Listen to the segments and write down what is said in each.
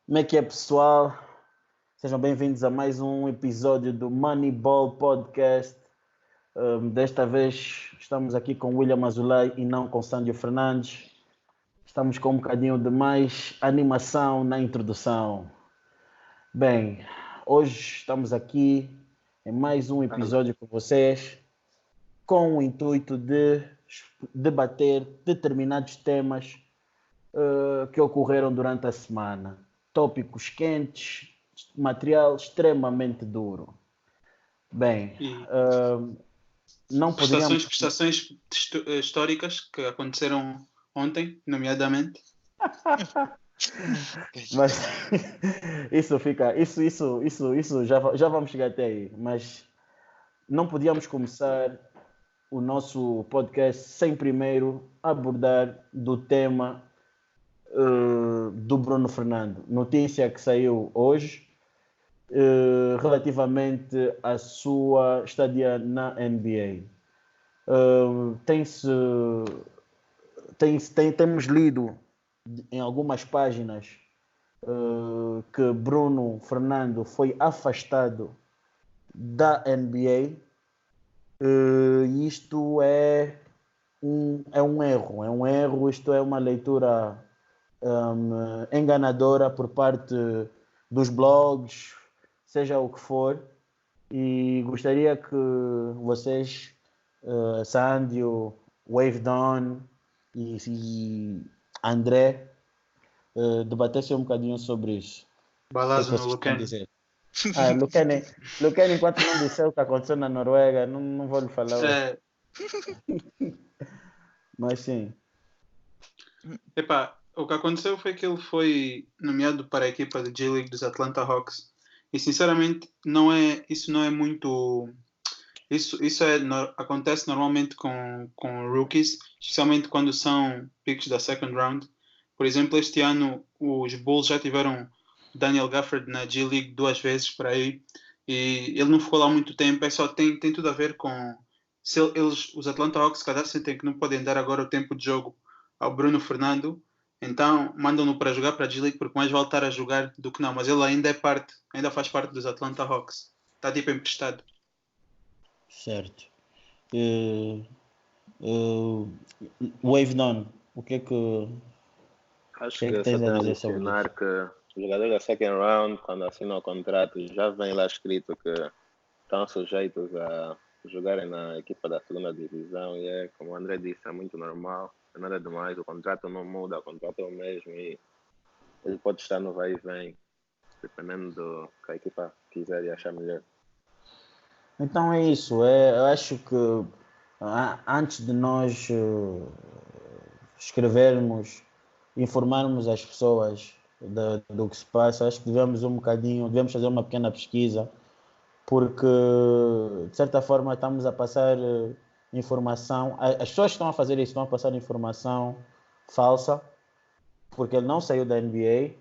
Como é que é, pessoal? Sejam bem-vindos a mais um episódio do Moneyball Podcast. Desta vez estamos aqui com William Azulay e não com Sândio Fernandes. Estamos com um bocadinho de mais animação na introdução. Bem, hoje estamos aqui em mais um episódio com vocês com o intuito de debater determinados temas que ocorreram durante a semana. Tópicos quentes, material extremamente duro. Bem, não poderíamos... Prestações históricas que aconteceram ontem, nomeadamente. Mas isso já vamos chegar até aí. Mas não podíamos começar o nosso podcast sem primeiro abordar do tema do Bruno Fernando. Notícia que saiu hoje relativamente à sua estadia na NBA. Temos lido em algumas páginas que Bruno Fernando foi afastado da NBA. Isto é um erro, isto é uma leitura enganadora por parte dos blogs, seja o que for, e gostaria que vocês, Sândio, Wave Dawn e André, debatessem um bocadinho sobre isso. Balazo no Lucani. Lucani, enquanto não disser o que aconteceu na Noruega, não vou lhe falar. Mas sim. O que aconteceu foi que ele foi nomeado para a equipa de G-League dos Atlanta Hawks. E sinceramente, isso não é muito... Acontece normalmente com rookies, especialmente quando são picks da second round. Por exemplo, este ano os Bulls já tiveram Daniel Gafford na G-League 2 vezes para aí, e ele não ficou lá muito tempo. Tem tudo a ver com se os Atlanta Hawks cada vez sentem que não podem dar agora o tempo de jogo ao Bruno Fernando, então mandam-no para jogar para a G-League, porque mais vale estar a jogar do que não. Mas ele ainda faz parte dos Atlanta Hawks, está tipo emprestado. Certo. Wave Down, o que é que... Acho que só tenho a adicionar que o jogador da second round, quando assinam o contrato, já vem lá escrito que estão sujeitos a jogarem na equipa da segunda divisão, e é, como o André disse, é muito normal, não é nada demais, o contrato não muda, o contrato é o mesmo e ele pode estar no vai e vem, dependendo do que a equipa quiser e achar melhor. Então é isso, eu acho que antes de nós escrevermos, informarmos as pessoas do que se passa, acho que devemos fazer uma pequena pesquisa, porque de certa forma estamos a passar informação, as pessoas que estão a fazer isso estão a passar informação falsa, porque ele não saiu da NBA,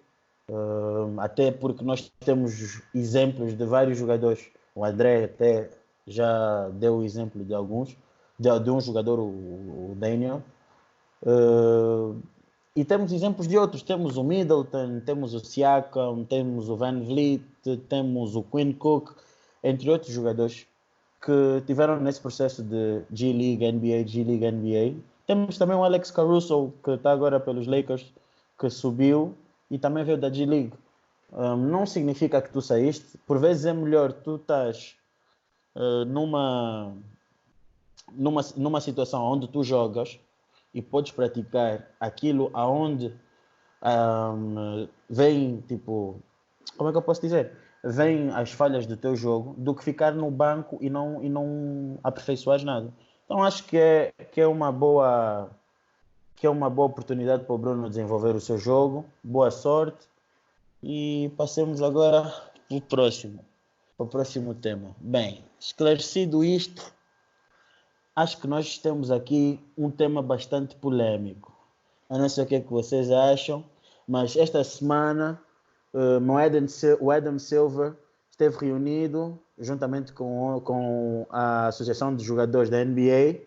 até porque nós temos exemplos de vários jogadores. O André até já deu o exemplo de alguns, de um jogador, o Daniel, e temos exemplos de outros. Temos o Middleton, temos o Siakam, temos o Van Vliet, temos o Quinn Cook, entre outros jogadores que tiveram nesse processo de G-League, NBA. Temos também o Alex Caruso, que está agora pelos Lakers, que subiu e também veio da G-League. Não significa que tu saíste. Por vezes é melhor tu estás numa situação onde tu jogas e podes praticar aquilo aonde vem, tipo, como é que eu posso dizer? Vêm as falhas do teu jogo, do que ficar no banco e não aperfeiçoar nada. Então acho que é uma boa oportunidade para o Bruno desenvolver o seu jogo. Boa sorte. E passemos agora para o próximo tema. Bem, esclarecido isto, acho que nós temos aqui um tema bastante polêmico. Eu não sei o que é que vocês acham, mas esta semana o Adam Silver esteve reunido juntamente com a Associação de Jogadores da NBA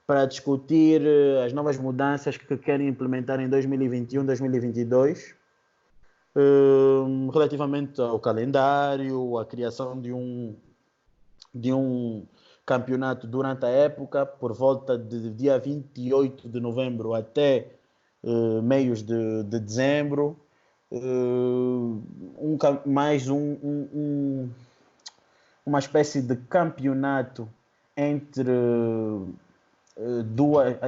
para discutir as novas mudanças que querem implementar em 2021, 2022. relativamente ao calendário, a criação de um campeonato durante a época, por volta de dia 28 de novembro até meios de dezembro, uma espécie de campeonato entre,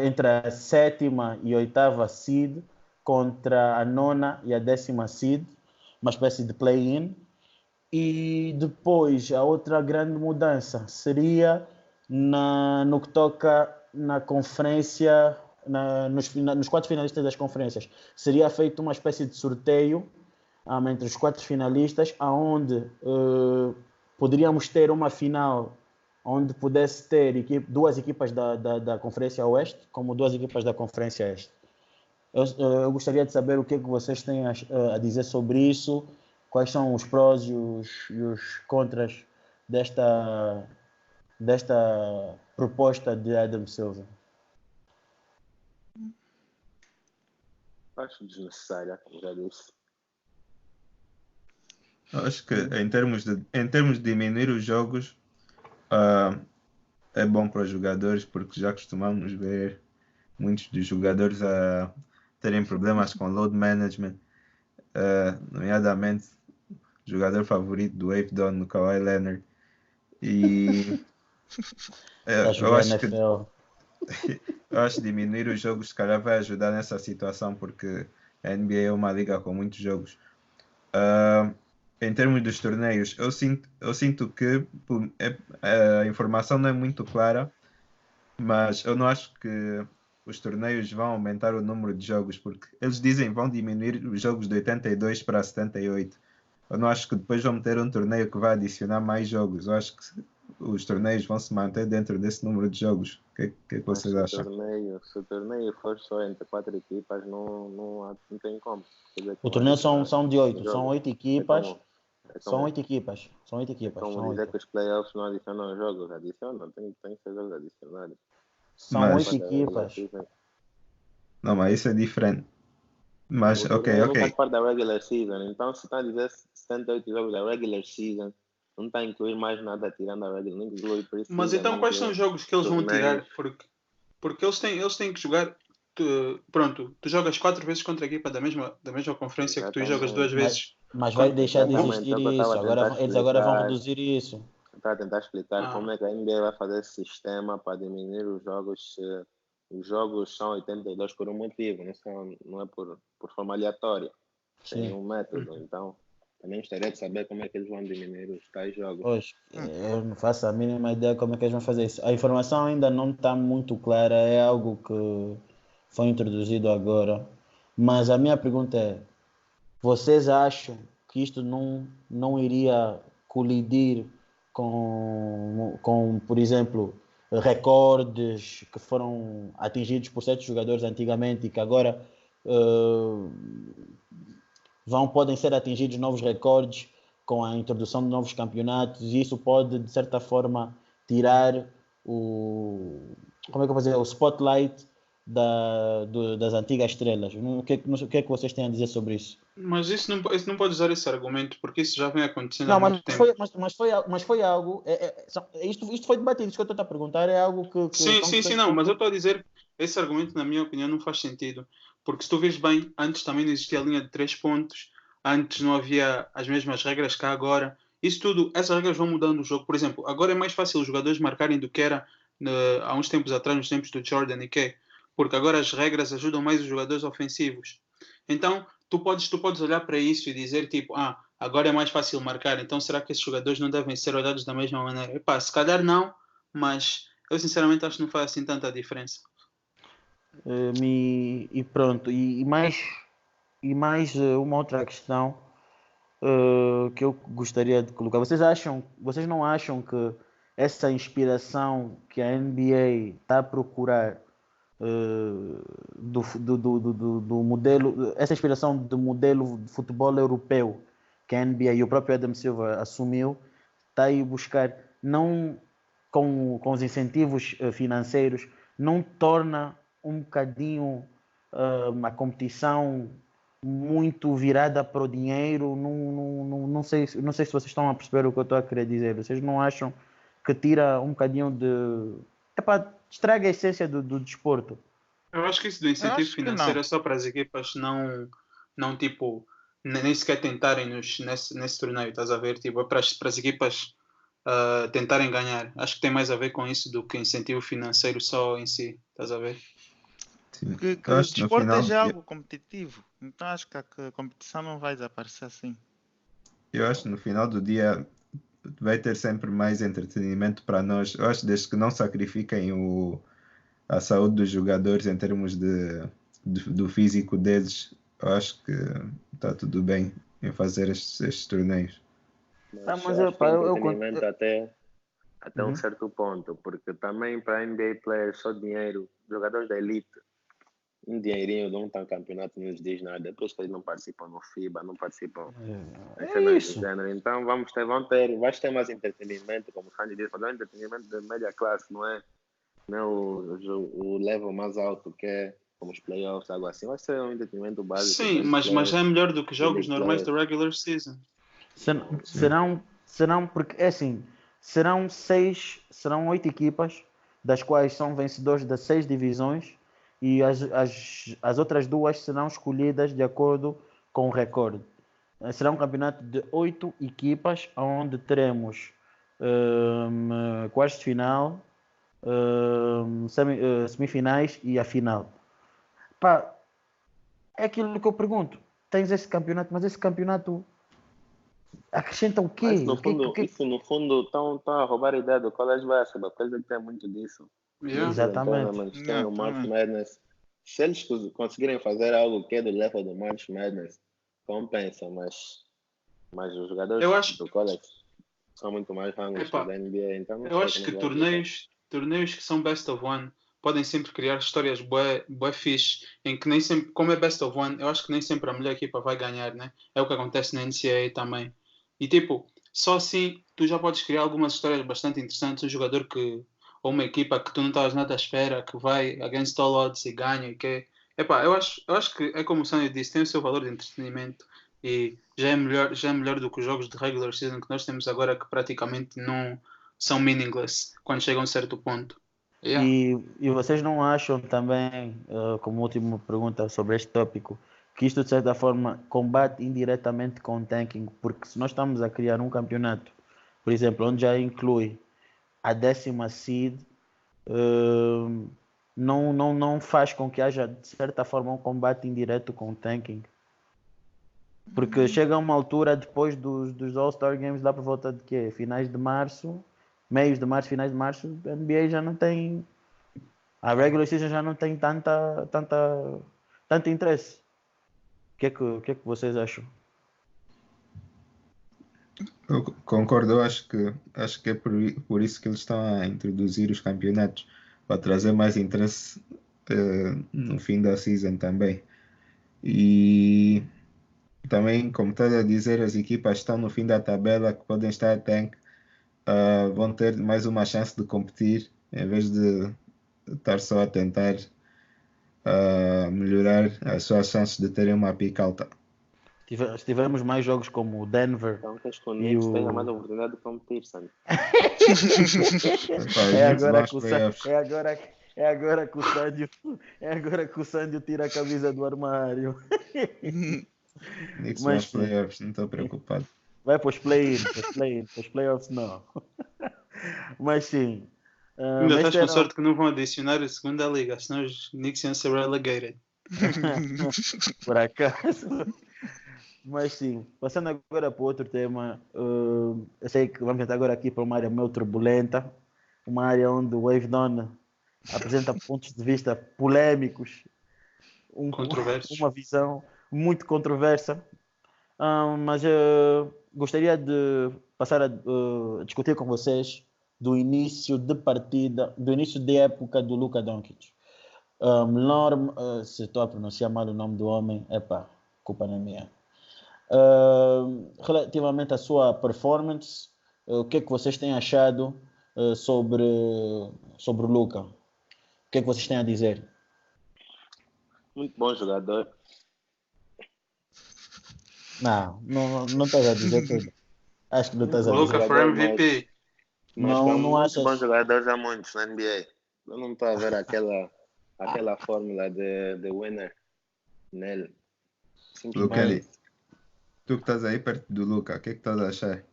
entre a sétima e oitava seed contra a nona e a décima seed, uma espécie de play-in. E depois a outra grande mudança seria no que toca na conferência, nos 4 finalistas das conferências. Seria feito uma espécie de sorteio entre os 4 finalistas, onde poderíamos ter uma final onde pudesse ter duas equipas da Conferência Oeste, como 2 equipas da Conferência Este. Eu gostaria de saber o que vocês têm a dizer sobre isso, quais são os prós e os contras desta proposta de Adam Silver. Acho desnecessária, já disse. Acho que em termos de diminuir os jogos, é bom para os jogadores, porque já costumamos ver muitos dos jogadores a terem problemas com load management, nomeadamente o jogador favorito do Wave Dawn, no Kawhi Leonard. E eu acho que diminuir os jogos se calhar vai ajudar nessa situação, porque a NBA é uma liga com muitos jogos. Em termos dos torneios, eu sinto que a informação não é muito clara, mas eu não acho que os torneios vão aumentar o número de jogos, porque eles dizem que vão diminuir os jogos de 82 para 78. Eu não acho que depois vão ter um torneio que vai adicionar mais jogos. Eu acho que os torneios vão se manter dentro desse número de jogos. O que vocês acham? Se o torneio for só entre 4 equipas, não tem como. O torneio são de 8, são 8 equipas. São 8 equipas. Como dizer que os playoffs não adicionam jogos? Adicionam, tem que ser jogos adicionados. São 8 equipas. Não, mas isso é diferente. Mas, ok. Não faz parte da regular season. Então, se está a dizer 78 jogos da regular season, não está a incluir mais nada tirando a regular, nem inclui preseason. Mas então quais são os jogos que eles vão tirar? Porque eles têm que jogar. Tu jogas 4 vezes contra a equipa da mesma conferência que tu jogas 2 vezes. Mas vai deixar de existir isso. Eles agora vão reduzir isso. Para tentar explicar como é que a NBA vai fazer esse sistema para diminuir os jogos. Os jogos são 82 por um motivo, não é por forma aleatória. Tem um método, então também gostaria de saber como é que eles vão diminuir os tais jogos. Pois, eu não faço a mínima ideia como é que eles vão fazer isso. A informação ainda não está muito clara, é algo que foi introduzido agora. Mas a minha pergunta é, vocês acham que isto não iria colidir com, por exemplo, recordes que foram atingidos por certos jogadores antigamente e que agora podem ser atingidos novos recordes com a introdução de novos campeonatos, e isso pode, de certa forma, tirar o spotlight das antigas estrelas. O que é que vocês têm a dizer sobre isso? Mas isso não pode usar esse argumento, porque isso já vem acontecendo há muito tempo. Mas foi algo... Isto foi debatido, isso que eu estou a perguntar é algo que sim, não, mas eu estou a dizer, esse argumento, na minha opinião, não faz sentido. Porque se tu vês bem, antes também não existia a linha de 3 pontos, antes não havia as mesmas regras que há agora. Isso tudo, essas regras vão mudando o jogo. Por exemplo, agora é mais fácil os jogadores marcarem do que era há uns tempos atrás, nos tempos do Jordan e Kay, porque agora as regras ajudam mais os jogadores ofensivos. Então, tu podes olhar para isso e dizer tipo, agora é mais fácil marcar, então será que esses jogadores não devem ser olhados da mesma maneira? Epá, se calhar não, mas eu sinceramente acho que não faz assim tanta diferença. E pronto, e mais uma outra questão que eu gostaria de colocar. Vocês não acham que essa inspiração que a NBA está a procurar do modelo, essa inspiração do modelo de futebol europeu que a NBA e o próprio Adam Silver assumiu, está aí buscar, não com os incentivos financeiros, não torna um bocadinho a competição muito virada para o dinheiro. Não sei se vocês estão a perceber o que eu estou a querer dizer. Vocês não acham que tira um bocadinho de... estraga a essência do desporto? Eu acho que isso do incentivo financeiro é só para as equipas não tipo, nem sequer tentarem nesse torneio, estás a ver? Tipo, é para as equipas tentarem ganhar. Acho que tem mais a ver com isso do que incentivo financeiro só em si, estás a ver? Que o desporto é já algo competitivo, então acho que a competição não vai desaparecer assim. Eu acho que no final do dia vai ter sempre mais entretenimento para nós. Eu acho desde que não sacrifiquem a saúde dos jogadores em termos do físico deles, eu acho que está tudo bem em fazer estes torneios. Mas eu entretenimento até um certo ponto, porque também para NBA players só dinheiro, jogadores da elite, um dinheirinho de um campeonato não lhes diz nada, depois que eles não participam no FIBA, não participam em cenas do gênero, então vais ter mais entretenimento, como o Sandy disse, mas é um entretenimento de média classe, não é o level mais alto que é como os playoffs, algo assim, vai ser um entretenimento básico. Sim, mas é melhor do que jogos normais do regular season. Serão porque é assim, serão 8 equipas, das quais são vencedores das 6 divisões, e as outras 2 serão escolhidas de acordo com o recorde. Será um campeonato de 8 equipas, onde teremos quartos de final, semifinais e a final. É aquilo que eu pergunto. Tens esse campeonato, mas esse campeonato acrescenta o quê? Mas isso no fundo estão a roubar a ideia do college basketball, porque eles têm muito disso. Exatamente. Tem o March Madness. Se eles conseguirem fazer algo que é do level do March Madness, compensa, mas os jogadores do college são muito mais rangos da NBA. Então eu acho que torneios que são best of one podem sempre criar histórias bué fixe, em que nem sempre, como é best of one, eu acho que nem sempre a melhor equipa vai ganhar, né? É o que acontece na NCAA também. E tipo, só assim tu já podes criar algumas histórias bastante interessantes. Um jogador ou uma equipa que tu não estavas nada à espera, que vai against all odds e ganha, e que eu acho que é como o Sandro disse, tem o seu valor de entretenimento e já é melhor do que os jogos de regular season que nós temos agora, que praticamente não são meaningless quando chegam a um certo ponto. Yeah. E vocês não acham também, como última pergunta sobre este tópico, que isto de certa forma combate indiretamente com o tanking? Porque se nós estamos a criar um campeonato, por exemplo, onde já inclui a 10ª seed, não faz com que haja de certa forma um combate indireto com o tanking? Porque chega a uma altura depois dos All-Star Games, lá por volta de quê? Finais de março, meios de março, finais de março, a NBA já não tem, a regular season já não tem tanto interesse. O que é que vocês acham? Eu concordo, eu acho que é por isso que eles estão a introduzir os campeonatos, para trazer mais interesse no fim da season também. E também, como estás a dizer, as equipas estão no fim da tabela, que podem estar a tank, vão ter mais uma chance de competir, em vez de estar só a tentar melhorar as suas chances de terem uma pick alta. Tivemos mais jogos como o Denver. Então, que os Knicks tenham mais oportunidade de competir, sabe? É agora que o Sandio tira a camisa do armário. Knicks mas playoffs, não estou preocupado. Vai para os playoffs não. Mas sim. Ainda estás com sorte que não vão adicionar a segunda liga, senão os Knicks iam ser relegated. Por acaso. Mas sim, passando agora para outro tema, eu sei que vamos entrar agora aqui para uma área meio turbulenta, uma área onde o Wave Don apresenta pontos de vista polêmicos, uma visão muito controversa, mas gostaria de passar a discutir com vocês do início de partida, do início de época do Luka Doncic. Se estou a pronunciar mal o nome do homem, culpa não é minha. Relativamente à sua performance, o que é que vocês têm achado sobre o Luka? O que é que vocês têm a dizer? Muito bom jogador. Não estás a dizer tudo. Acho que não estás a Luka dizer. for MVP. Mas Não, com não muitos achas? bons jogadores há muitos na NBA. Eu não estou a ver aquela fórmula de winner nele. Luquelli, tu que estás aí perto do Luca, o que é que estás a achar?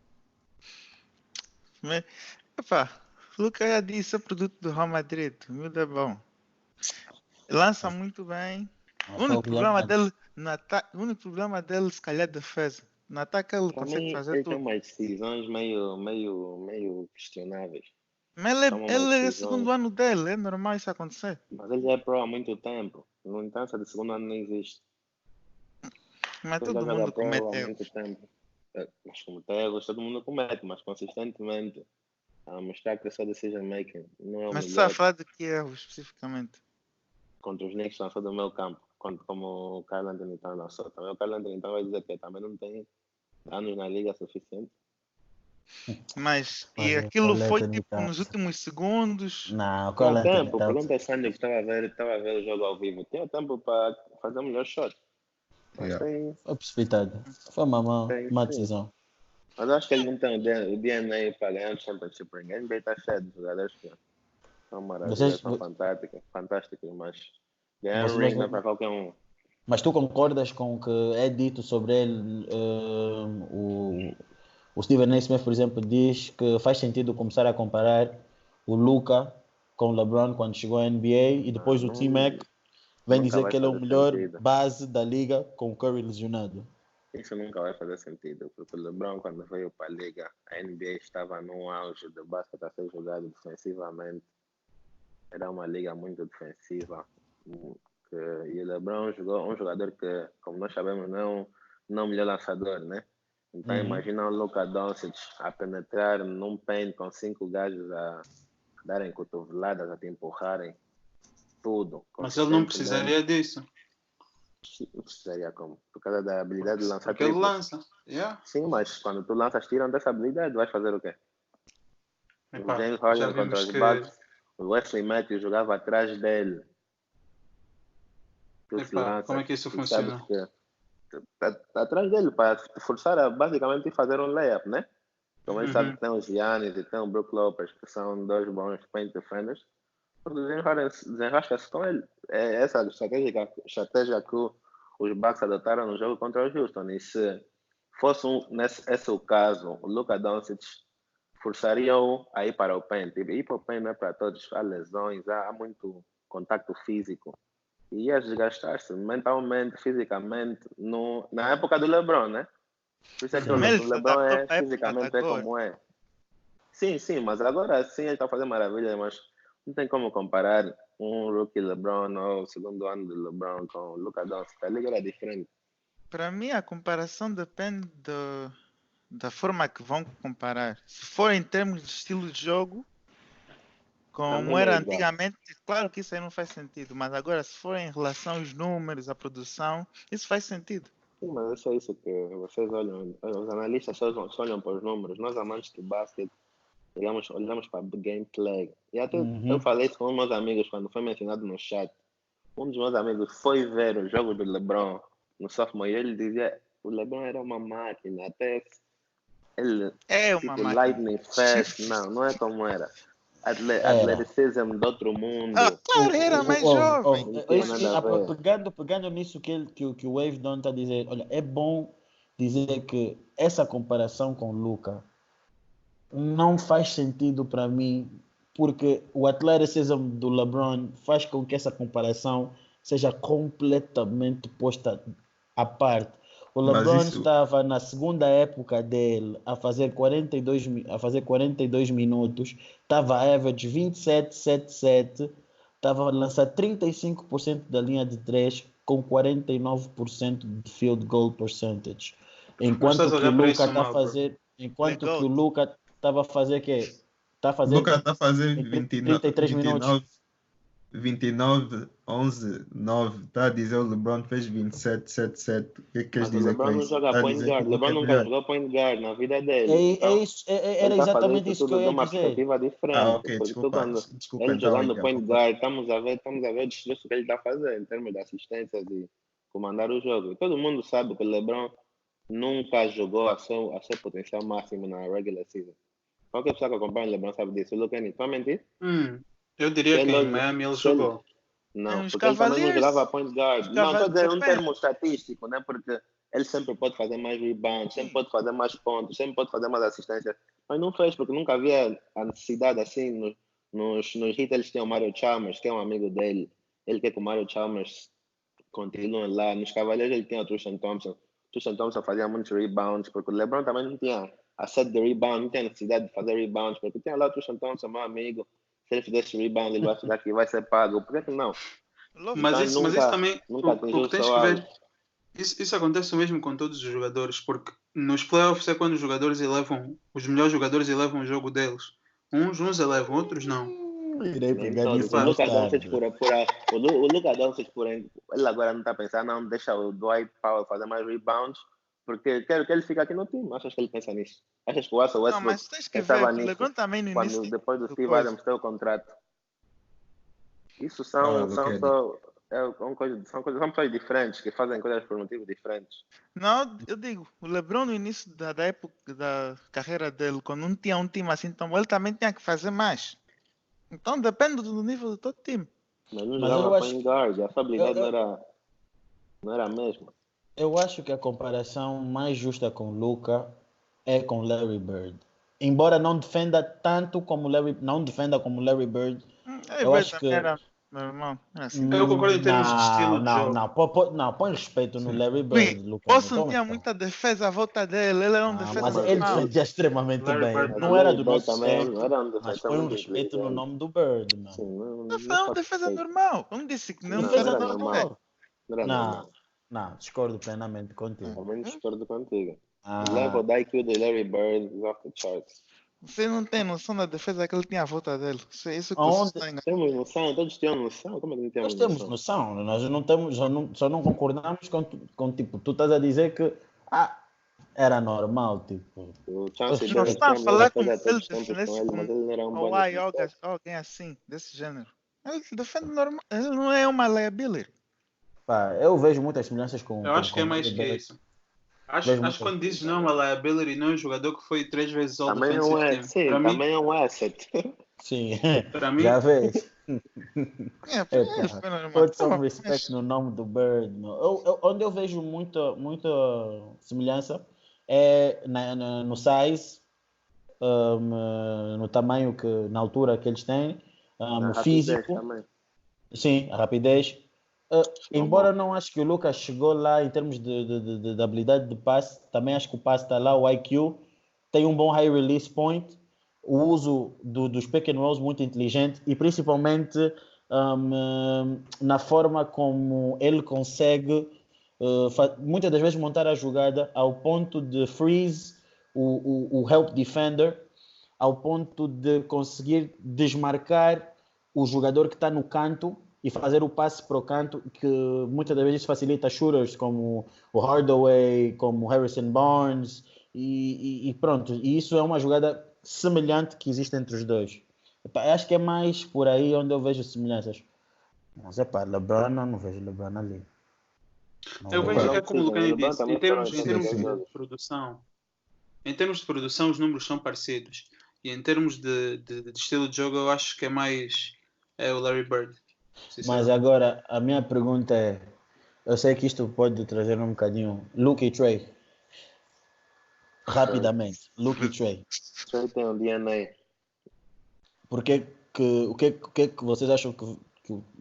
Epá, o Luka já disse, é produto do Real Madrid. O miúdo é bom. Lança muito bem. O único problema dele no ataque, o único problema dele, se calhar, é defesa. No ataque ele consegue fazer ele tudo. tem umas decisões meio questionáveis. Mas ele é o segundo ano dele, é normal isso acontecer. Mas ele já é pro há muito tempo. No entanto, de segundo ano não existe. Mas todo mundo comete há muito tempo. Mas como erros, todo mundo comete, mas consistentemente. A mostrar que o seu decision making não é o Mas melhor. você vai falar de que erro especificamente? Contra os Knicks lançou do meu campo, como o Karl Anthony Towns lançou. Também o Karl Anthony Towns vai dizer que também não tem anos na liga suficiente. Mas e aquilo foi tipo nos últimos segundos? Não, tinha tempo. Pergunta ao Sandy que estava a ver o jogo ao vivo. Tinha tempo para fazer o melhor shot. Mas foi precipitado. Foi uma má decisão. Mas acho que ele não tem o DNA para ganhar o Championship Ring. A NBA está cheio de jogadores que são maravilhosos, são fantásticos, mas ganhar o ring não é para qualquer um. Mas tu concordas com o que é dito sobre ele? O Stephen A. Smith, por exemplo, diz que faz sentido começar a comparar o Luka com o LeBron quando chegou à NBA e depois o T-Mac vem dizer que ele é o melhor base da liga com o Curry lesionado. Isso nunca vai fazer sentido, porque o LeBron, quando veio para a liga, a NBA estava num auge de basquete a ser jogado defensivamente. Era uma liga muito defensiva. E o LeBron jogou um jogador que, como nós sabemos, não é o melhor lançador, né? Então imagina o Luka Doncic a penetrar num paint com 5 gajos a darem cotoveladas, a te empurrarem. Tudo. Mas ele não precisaria disso. Não precisaria como? Por causa da habilidade de lançar porque ele lança. Yeah. Sim, mas quando tu lanças tiram dessa habilidade, vais fazer o quê? O James Harden contra os Bucks, o Wesley Matthews jogava atrás dele. Como é que isso funciona? Tá atrás dele para te forçar a basicamente fazer um layup, né? Como ele sabe que tem o Giannis e tem o Brook Lopez, que são dois bons paint defenders. O James Harden desenrasca-se com ele. É essa estratégia que os Bucks adotaram no jogo contra o Houston. E se fosse esse o caso, o Luka Doncic forçaria-o a ir para o paint. E ir para o paint não é para todos. Há lesões, há muito contato físico. E ia desgastar-se mentalmente, fisicamente, na época do LeBron, né? Por isso é que o LeBron fisicamente é como é. Sim, mas agora sim ele está fazendo maravilha, mas não tem como comparar um rookie LeBron ou o segundo ano do LeBron com o Luka Doncic. A liga era diferente. Para mim, a comparação depende da forma que vão comparar. Se for em termos de estilo de jogo, como era antigamente, claro que isso aí não faz sentido. Mas agora, se for em relação aos números, à produção, isso faz sentido. Sim, mas é isso que vocês olham. Os analistas só olham para os números. Nós, amantes de basquete, olhamos para o gameplay. E até eu falei isso com um dos meus amigos quando foi mencionado no chat. Um dos meus amigos foi ver o jogo do LeBron no sophomore e ele dizia o LeBron era uma máquina. Até ele uma máquina. Lightning fast. Não é como era. Atleticism de outro mundo. Claro, era mais jovem. Pegando nisso que o Wave Don está a dizer, olha, é bom dizer que essa comparação com o Luka não faz sentido para mim, porque o atleticism do LeBron faz com que essa comparação seja completamente posta à parte. O LeBron estava na segunda época dele a fazer 42 minutos, estava a average 27,77, estava a lançar 35% da linha de 3 com 49% de field goal percentage. Enquanto que o Luka está a fazer, que o Luka estava a fazer quê? O Luka está a fazer 33 minutos. 29, 11, 9. Está a dizer o LeBron fez 27, 7, 7. O que é que queres dizer com isso? O LeBron não joga point guard. O LeBron nunca jogou point guard na vida dele. Era exatamente isso que eu ia uma dizer. perspectiva diferente. Ok, desculpa. Ele jogando point guard, estamos a ver o discurso que ele está a fazer em termos de assistência e comandar o jogo. E todo mundo sabe que o LeBron nunca jogou a seu potencial máximo na regular season. Qualquer pessoa que acompanha o LeBron sabe disso. O Luka, estou a mentir? Eu diria que em Miami ele jogou. Não, Os porque ele também não Cavaliers, jogava point guard. Não, estou a dizer um depende. termo estatístico, né? Porque ele sempre pode fazer mais rebounds, sempre pode fazer mais pontos, sempre pode fazer mais assistências. Mas não fez, porque nunca havia a necessidade assim. Nos Heat eles tinham o Mario Chalmers, que é um amigo dele. Ele quer que o Mario Chalmers continue lá. Nos Cavaliers ele tinha o Tristan Thompson. O Tristan Thompson fazia muitos rebounds, porque o LeBron também não tinha a sede de rebound, não tinha necessidade de fazer rebounds, porque tinha lá o Tristan Thompson, meu amigo. Se ele fizesse rebound, ele vai ficar aqui, vai ser pago. Por que não? Mas isso também, nunca o que tens que ver, isso acontece mesmo com todos os jogadores, porque nos playoffs é quando os melhores jogadores elevam o jogo deles. Uns elevam, outros não. Irei pegar nisso. O Luka Doncic ele agora não está a pensar, não, deixa o Dwight Powell fazer mais rebounds, porque quero que ele fique aqui no time. Achas que ele pensa nisso? Achas que o Russell Westbrook pensava nisso depois do Steve Adams ter o contrato? Isso são pessoas diferentes que fazem coisas por motivos diferentes. Não, eu digo, o LeBron no início da época da carreira dele, quando não tinha um time assim tão bom, ele também tinha que fazer mais. Então depende do nível do todo time. Mas não jogava point guard, a sua habilidade não era a mesma. Eu acho que a comparação mais justa com Luka é com Larry Bird. Embora não defenda tanto como Larry Bird, eu acho que normal. Assim. Eu concordo em termos de estilo de jogo. Não, põe respeito no Larry Bird. Boston tinha muita defesa à volta dele, ele era um defesa mas normal. ele defendia extremamente Larry bem. Bird Não era do nosso também, certo, mas põe um respeito no nome do Bird, mano. Não foi uma defesa normal. Não disse que não defesa normal. Não, discordo plenamente contigo. Também discordo contigo. O level da IQ do Larry Bird is off the charts. Você não tem noção da defesa que ele tinha à volta dele. Isso que temos noção, todos têm noção. Como é que não temos noção? Nós temos noção. Nós não temos, só não concordamos com tipo, tu estás a dizer que era normal, tipo. Não está a falar como se ele defendesse com alguém assim, desse gênero. Ele defende normal, ele não é uma liability. Eu vejo muitas semelhanças com. Eu acho que é mais que isso. Acho que quando dizes não, uma liability não é um jogador que foi 3 vezes all defensive team. Sim, também é um asset. Sim, para mim. Já vês. Put some Não, respect no nome do Bird. Onde eu vejo muita semelhança é no size, no tamanho na altura que eles têm, no físico. Também. Sim, a rapidez. Embora não acho que o Lucas chegou lá em termos de habilidade de passe, também acho que o passe está lá, o IQ, tem um bom high release point, o uso dos pick and rolls muito inteligente e principalmente na forma como ele consegue muitas das vezes montar a jogada ao ponto de freeze o help defender, ao ponto de conseguir desmarcar o jogador que está no canto e fazer o passe para o canto, que muitas das vezes facilita shooters como o Hardaway, como o Harrison Barnes, e pronto. E isso é uma jogada semelhante que existe entre os dois. Acho que é mais por aí onde eu vejo semelhanças. Mas LeBron, não vejo LeBron ali. Eu vejo que é como o Lucani disse, em termos de produção. Em termos de produção, os números são parecidos. E em termos de estilo de jogo, eu acho que é mais o Larry Bird. Mas agora, a minha pergunta é, eu sei que isto pode trazer um bocadinho, Luke e Trey. Rapidamente, Luke e Trey. Trey tem um DNA. O que vocês acham que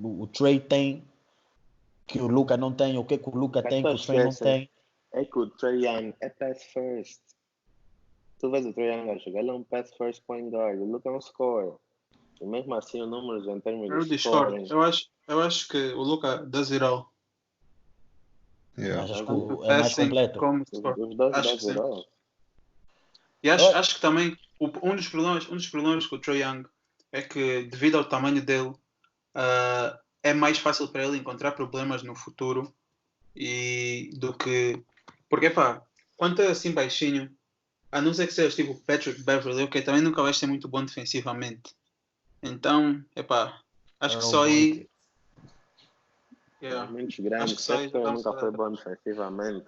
o Trey tem, que o Luka não tem? O que o Luka tem, que o Trey não tem? É que o Trey Young é pass first. Tu vês o Trey Young a jogar, ele é um pass first point guard. O Luka é um scorer. E mesmo assim, os números em termos de scoring... Eu acho que o Luka does it all. Mas acho que é mais completo. Os dois acho does it all. E acho que também um dos problemas com o Trae Young é que, devido ao tamanho dele, é mais fácil para ele encontrar problemas no futuro do que... Porque, quando é assim baixinho, a não ser que sejas tipo Patrick Beverley, ok, também nunca vais ser muito bom defensivamente. Então, acho que só aí... Muitos grandes, nunca foi bom defensivamente.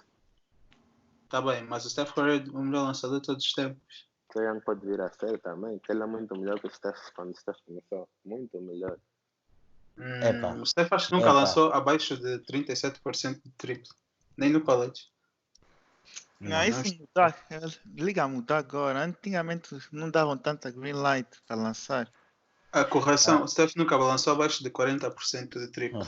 tá bem, mas o Steph Curry é o melhor lançador de todos os tempos. Trae Young pode vir a ser também, que ele é muito melhor que o Steph quando o Steph começou. Muito melhor. O Steph acho que nunca lançou abaixo de 37% de triplo. Nem no college. Não, isso mudar. Liga a mudar agora. Antigamente não davam tanta green light para lançar. A correção, o Steph nunca lançou abaixo de 40% de triplo.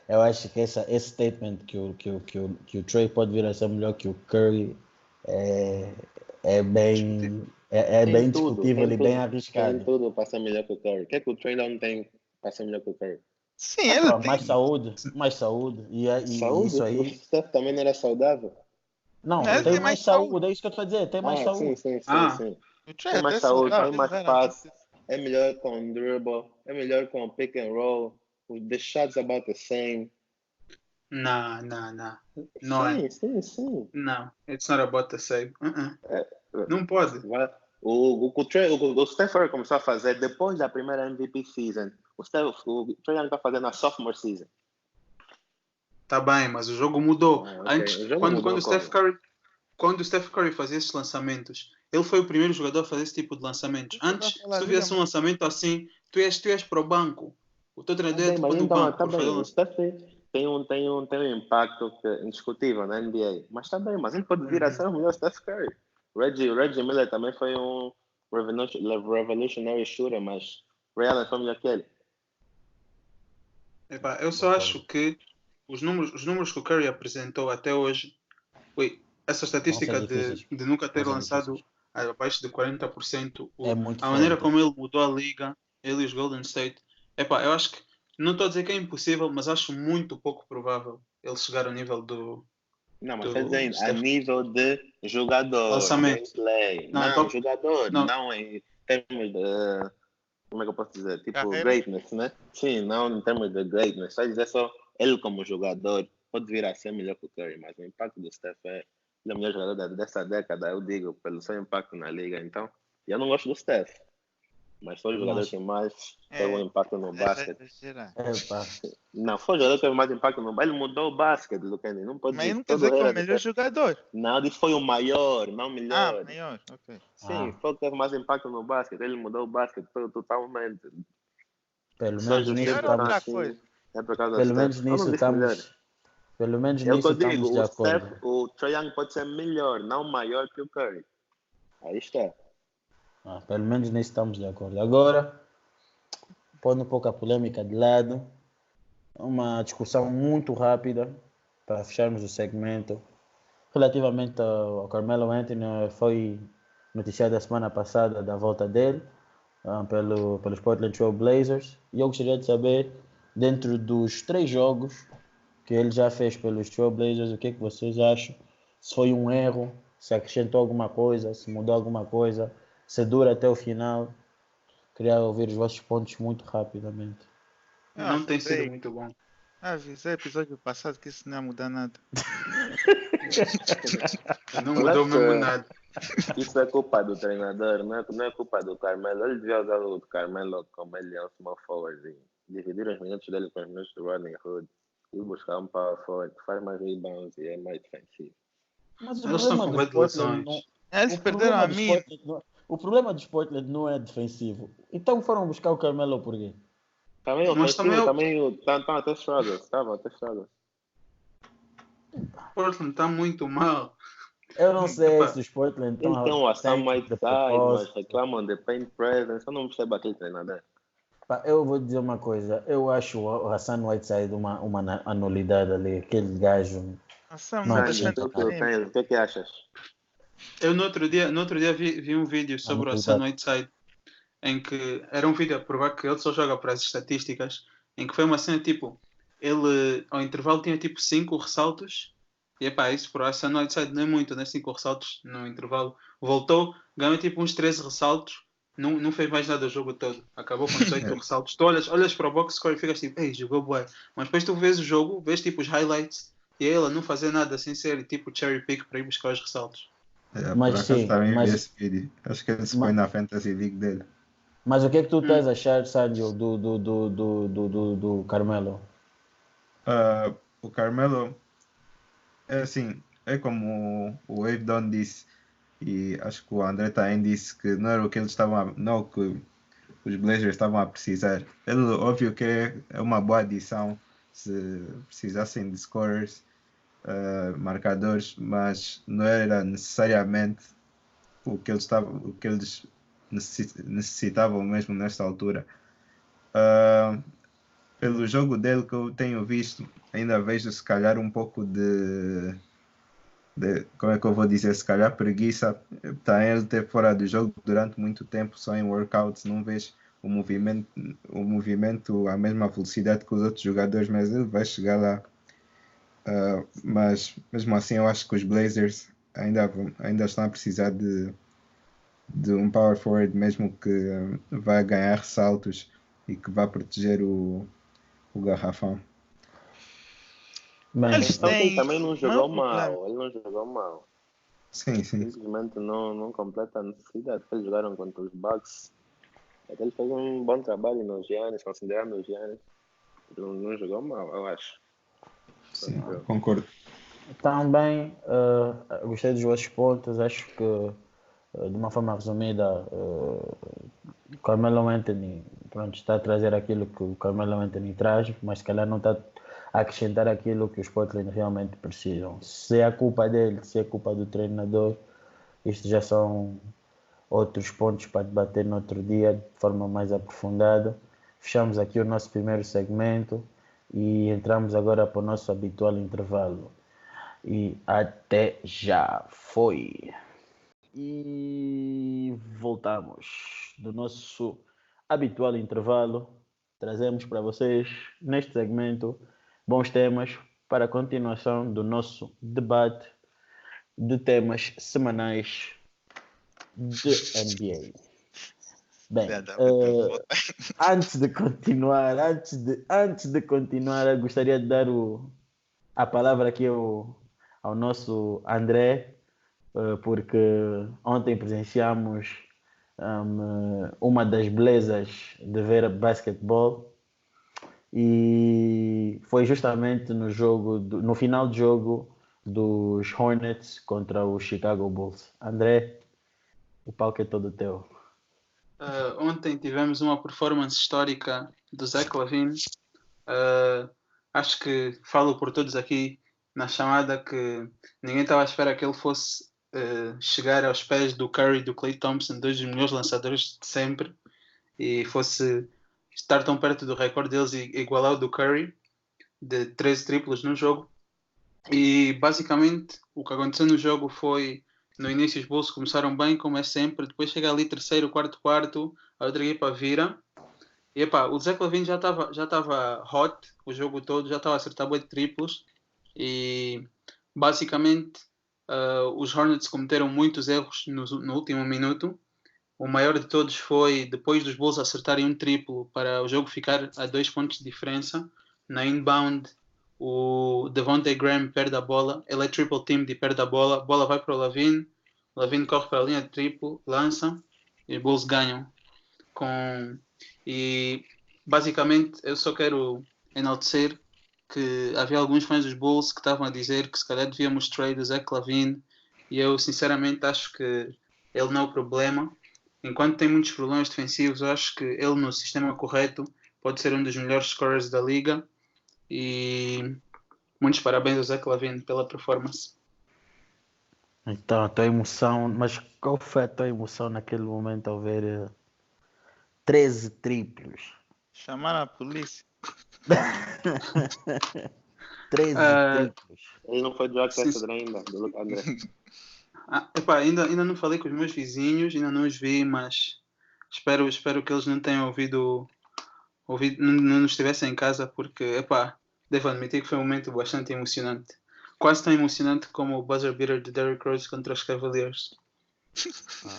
eu acho que esse statement que o Trey pode vir a ser melhor que o Curry é bem discutível e bem arriscado. Tem tudo para ser melhor que o Curry. O que é que o Trey não tem para ser melhor que o Curry? Sim, ele tem. Mais saúde. E saúde? Isso aí. O Steph também não era saudável? Não, tem mais saúde. É isso que eu estou a dizer. Tem mais saúde. Sim. Tem mais saúde, tem mais passe. É melhor com dribble. É melhor com pick and roll. The shots about the same. Não. Sim. Não, it's not about the same. Não pode. O Steph Curry começou a fazer depois da primeira MVP season. O Trae Young está fazendo na sophomore season. Tá bem, mas o jogo mudou. Antes, quando o Steph Curry fazia esses lançamentos, ele foi o primeiro jogador a fazer esse tipo de lançamentos. Antes, se tu viesse um lançamento assim, tu ias para o banco. O teu treinador ia para o banco. Tá bem, o Steph tem um impacto indiscutível na NBA. Mas tá bem, mas ele pode vir a ser o melhor Steph Curry. Reggie Miller também foi um revolutionary shooter, mas Ray Allen foi melhor que ele. Eu só acho que os números que o Curry apresentou até hoje, essa estatística de nunca ter lançado abaixo de 40%, a maneira como ele mudou a liga, ele e os Golden State, eu acho que, não estou a dizer que é impossível, mas acho muito pouco provável ele chegar ao nível do... Não, mas está dizendo a nível de jogador, lançamento. Gameplay. Não, jogador, não em termos de... Como é que eu posso dizer? Tipo, greatness, né? Sim, não em termos de greatness. Só dizer só ele como jogador pode vir a ser melhor que o Curry, mas o impacto do Steph ele é o melhor jogador dessa década, eu digo, pelo seu impacto na liga. Então, eu não gosto do Steph, mas foi o jogador que mais teve um impacto no basquete. Não, foi o jogador que teve mais impacto no basquete. Ele mudou o basquete, Luqueni. Não pode mas não quer dizer que é o melhor jogador. Não, disse foi o maior, não o melhor. Maior, ok. Sim, foi o que teve mais impacto no basquete. Ele mudou o basquete totalmente. Pelo menos nisso estamos... Pelo menos nisso estamos de acordo. O Trae Young pode ser melhor, não maior que o Curry. Aí está. Pelo menos nisso estamos de acordo. Agora, pondo um pouco a polêmica de lado, uma discussão muito rápida para fecharmos o segmento. Relativamente ao Carmelo Anthony, foi noticiado a semana passada da volta dele pelos Portland Trail Blazers. E eu gostaria de saber, dentro dos 3 jogos que ele já fez pelos Trail Blazers, o que é que vocês acham? Se foi um erro, se acrescentou alguma coisa, se mudou alguma coisa, se dura até o final. Queria ouvir os vossos pontos muito rapidamente. Não tem sido muito bom. Avisei episódio passado que isso não ia mudar nada. Não mudou mesmo nada. Isso é culpa do treinador, não é culpa do Carmelo. Ele devia usar o Carmelo como ele é um small forward e dividir os minutos dele com os minutos do Rodney Hood e buscar um power forward que faz mais rebounds e é mais defensivo. Mas eles estão com medo de lesões. Eles perderam a mim. O problema dos Portland não é defensivo. Então foram buscar o Carmelo por quê? Também estão até struggles. Estavam até struggles. Portland está muito mal. Eu não sei se os Portland estão... Então, a Sam Whiteside, mas reclamam de paint presence. Eu não percebo aquele treinador. Eu vou dizer uma coisa. Eu acho o Hassan Whiteside uma anulidade ali. Aquele gajo... O que é que achas? Eu no outro dia vi um vídeo sobre o Hassan Whiteside, em que era um vídeo a provar que ele só joga para as estatísticas, em que foi uma cena tipo, ele ao intervalo tinha tipo 5 ressaltos, e isso para o Hassan Whiteside não é muito, né? 5 ressaltos no intervalo. Voltou, ganhou tipo uns 13 ressaltos, não fez mais nada o jogo todo, acabou com 18 ressaltos. Tu olhas para o box score e ficas tipo, jogou bué. Mas depois tu vês o jogo, vês tipo os highlights, e ele a não fazer nada sem ser tipo cherry pick para ir buscar os ressaltos. Mas sim, esse vídeo. Acho que ele se põe na Fantasy League dele. Mas o que é que tu estás a achar, Sérgio, do Carmelo? O Carmelo é assim, é como o Wave Don disse, e acho que o André também disse que não era o que eles estavam não o que os Blazers estavam a precisar. Ele, óbvio que é uma boa adição se precisassem de scorers, marcadores, mas não era necessariamente o que eles necessitavam mesmo nesta altura. Pelo jogo dele que eu tenho visto, ainda vejo se calhar um pouco de como é que eu vou dizer, se calhar preguiça. Está ele ter fora do jogo durante muito tempo, só em workouts, não vês o movimento à mesma velocidade que os outros jogadores, mas ele vai chegar lá. Mas mesmo assim eu acho que os Blazers ainda estão a precisar de um power forward mesmo que vai ganhar ressaltos e que vai proteger o garrafão. Eles Ele também não jogou problema. mal. Ele não jogou mal. Sim. Simplesmente não completa a necessidade. Eles jogaram contra os Bucks. Até ele fez um bom trabalho no Giannis, considerando o Giannis. Não jogou mal, eu acho. Sim, concordo. Também gostei dos vossos pontos. Acho que, de uma forma resumida, o Carmelo Anthony está a trazer aquilo que o Carmelo Anthony traz, mas se calhar não está a acrescentar aquilo que os Portland realmente precisam. Se é a culpa dele, se é a culpa do treinador, isto já são outros pontos para debater no outro dia de forma mais aprofundada. Fechamos aqui o nosso primeiro segmento e entramos agora para o nosso habitual intervalo. E até já foi. E voltamos do nosso habitual intervalo. Trazemos para vocês, neste segmento, bons temas para a continuação do nosso debate de temas semanais de NBA. Bem, antes de continuar, gostaria de dar a palavra aqui ao nosso André, porque ontem presenciamos uma das belezas de ver basquetebol e foi justamente no final do jogo dos Hornets contra os Chicago Bulls. André, o palco é todo teu. Ontem tivemos uma performance histórica do Zach LaVine. Acho que falo por todos aqui na chamada que ninguém estava à espera que ele fosse chegar aos pés do Curry e do Klay Thompson, dois dos melhores lançadores de sempre, e fosse estar tão perto do recorde deles e igualar o do Curry de 13 triplos no jogo. E basicamente o que aconteceu no jogo foi, no início os Bulls começaram bem, como é sempre, depois chega ali terceiro, quarto, a outra equipa vira. E o Zach LaVine já estava hot o jogo todo, já estava a acertar bem de triplos e basicamente os Hornets cometeram muitos erros no último minuto. O maior de todos foi depois dos Bulls acertarem um triplo para o jogo ficar a 2 pontos de diferença. Na inbound, o Devontae Graham perde a bola, ele é triple team e perde a bola vai para o LaVine corre para a linha de triplo, lança e os Bulls ganham. E basicamente eu só quero enaltecer que havia alguns fãs dos Bulls que estavam a dizer que se calhar devíamos trade o Zach LaVine, e eu sinceramente acho que ele não é o problema. Enquanto tem muitos problemas defensivos, eu acho que ele no sistema correto pode ser um dos melhores scorers da liga, e muitos parabéns ao Zach LaVine pela performance. Então, a tua emoção, mas qual foi a tua emoção naquele momento ao ver 13 triplos? Chamaram a polícia. 13 triplos. Ele não foi do Accessor ainda, do André. Ainda não falei com os meus vizinhos, ainda não os vi, mas espero que eles não tenham ouvido não estivessem em casa, porque devo admitir que foi um momento bastante emocionante. Quase tão emocionante como o buzzer beater de Derrick Rose contra os Cavaliers.